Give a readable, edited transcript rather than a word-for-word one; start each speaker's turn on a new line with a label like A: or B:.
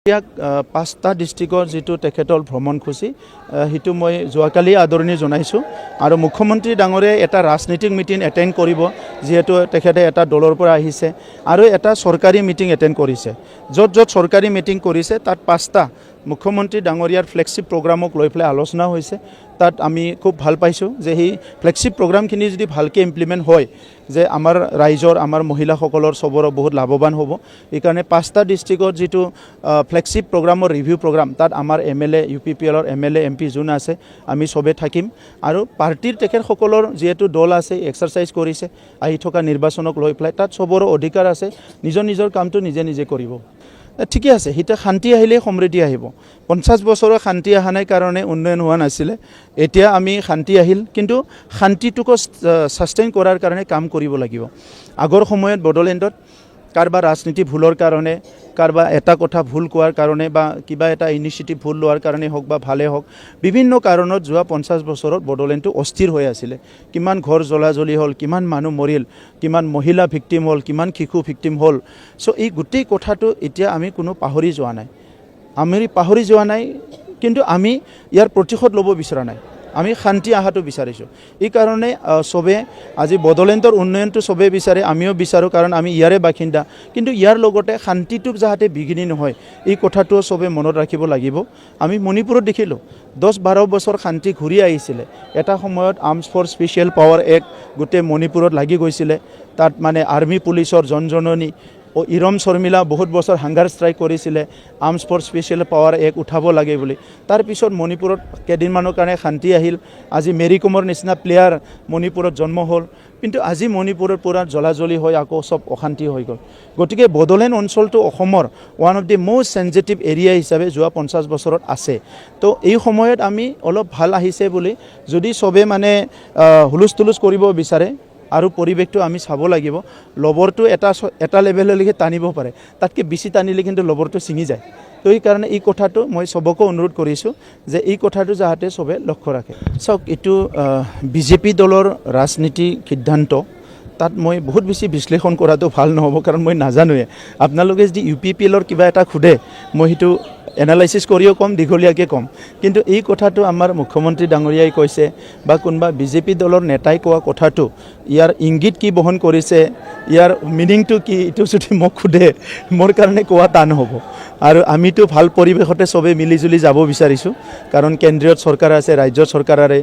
A: ইয়াক পাঁচটা ডিষ্ট্ৰিক্টৰ যিটো তেখেতৰ ভ্ৰমণসূচী সেইটো মই যোৱাকালি আদৰণি জনাইছোঁ আৰু মুখ্যমন্ত্ৰী ডাঙৰে এটা ৰাজনৈতিক মিটিং এটেণ্ড কৰিব যিহেতু তেখেতে এটা দলৰ পৰা আহিছে আৰু এটা চৰকাৰী মিটিং এটেণ্ড কৰিছে য'ত চৰকাৰী মিটিং কৰিছে তাত পাঁচটা মুখ্যমন্ত্ৰী ডাঙৰীয়াৰ ফ্লেগশ্বিপ প্ৰগ্ৰামক লৈ পেলাই আলোচনা হৈছে তাত আমি খুব ভাল পাইছোঁ যে সেই ফ্লেগশ্বিপ প্ৰগ্ৰামখিনি যদি ভালকৈ ইমপ্লিমেণ্ট হয় যে আমাৰ ৰাইজৰ আমাৰ মহিলাসকলৰ চবৰে বহুত লাভৱান হ'ব এইকাৰণে পাঁচটা ডিষ্ট্ৰিক্টৰ যিটো ফ্লেগশ্বিপ প্ৰগ্ৰামৰ ৰিভিউ প্ৰগ্ৰাম তাত আমাৰ MLA UPPLৰ MLA MP যোন আছে আমি চবে থাকিম আৰু পাৰ্টিৰ তেখেতসকলৰ যিহেতু দল আছে এক্সাৰচাইজ কৰিছে আহি থকা নিৰ্বাচনক লৈ পেলাই তাত চবৰে অধিকাৰ আছে নিজৰ কামটো নিজে কৰিব ঠিকে আছে হিতে শান্তি আহিলে সমৃদ্ধি আহিব 50 বছৰৰ শান্তি অহা নাই কাৰণে উন্নয়ন হোৱা নাছিলে এতিয়া আমি শান্তি আহিল কিন্তু শান্তিটোক সাস্টেইন কৰাৰ কাৰণে কাম কৰিব লাগিব আগৰ সময়ত বড়োলেণ্ডত কাৰোবাৰ ৰাজনীতি ভুলৰ কাৰণে কাৰোবাৰ এটা কথা ভুল কোৱাৰ কাৰণে বা কিবা এটা ইনিচিয়েটিভ ভুল লোৱাৰ কাৰণে হওক বা ভালে হওক বিভিন্ন কাৰণত যোৱা 50 বছৰত বড়োলেণ্ডটো অস্থিৰ হৈ আছিল কিমান ঘৰ জ্বলাজ্বলি হ'ল কিমান মানুহ মৰিল কিমান মহিলা ভিক্টিম হ'ল কিমান শিশু ভিক্টিম হ'ল সো এই গোটেই কথাটো এতিয়া আমি কোনো পাহৰি যোৱা নাই কিন্তু আমি ইয়াৰ প্ৰতিশোধ ল'ব বিচৰা নাই আমি শান্তি আহাটো বিচাৰিছোঁ এই কাৰণে সবে আজি বড়োলেণ্ডৰ উন্নয়নটো সবে বিচাৰে আমিও বিচাৰোঁ কাৰণ আমি ইয়াৰে বাসিন্দা কিন্তু ইয়াৰ লগতে শান্তিটো যাতে বিঘিনি নহয় এই কথাটো সবে মনত ৰাখিব লাগিব আমি মণিপুৰত দেখিলোঁ 10-12 বছৰ শান্তি ঘূৰি আহিছিলে এটা সময়ত arms force special power act গোটেই মণিপুৰত লাগি গৈছিলে তাত মানে আৰ্মি পুলিচৰ জনজননী ইৰম শৰ্মিলা বহুত বছৰ হাংগাৰ ষ্ট্ৰাইক কৰিছিলে arms force special power act উঠাব লাগে বুলি তাৰপিছত মণিপুৰত কেইদিনমানৰ কাৰণে শান্তি আহিল আজি মেৰী কমৰ নিচিনা প্লেয়াৰ মণিপুৰত জন্ম হ'ল কিন্তু আজি মণিপুৰৰ পৰা জ্বলাজ্বলি হৈ আকৌ সব অশান্তি হৈ গ'ল গতিকে বড়োলেণ্ড অঞ্চলটো অসমৰ one of the most sensitive area হিচাপে যোৱা 50 বছৰত আছে তো এই সময়ত আমি অলপ ভাল আহিছে বুলি যদি সবে মানে হুলুস্থুলুচ কৰিব বিচাৰে আৰু পৰিৱেশটো আমি চাব লাগিব লবৰটো এটা লেভেললৈকে টানিব পাৰে তাতকৈ বেছি টানিলে কিন্তু লবৰটো ছিঙি যায় তো এই কাৰণে এই কথাটো মই সবকে অনুৰোধ কৰিছোঁ যে এই কথাটো যাতে সবে লক্ষ্য ৰাখে চাওক এইটো বিজেপি দলৰ ৰাজনীতি সিদ্ধান্ত তাত মই বহুত বেছি বিশ্লেষণ কৰাটো ভাল নহ'ব কাৰণ মই নাজানোৱে আপোনালোকে যদি UPPLৰ কিবা এটা খুদে মই সেইটো এনালাইসিস কৰিও কম দীঘলীয়াকৈ কম কিন্তু এই কথাটো আমাৰ মুখ্যমন্ত্ৰী ডাঙৰীয়াই কৈছে বা কোনোবা বিজেপি দলৰ নেতাই কোৱা কথাটো ইয়াৰ ইংগিত কি বহন কৰিছে ইয়াৰ মিনিংটো কি এইটো যদি মোক খুদে মোৰ কাৰণে কোৱা টান হ'ব আৰু আমিতো ভাল পৰিৱেশতে সবে মিলিজুলি যাব বিচাৰিছোঁ কাৰণ কেন্দ্ৰীয় চৰকাৰ আছে ৰাজ্য চৰকাৰে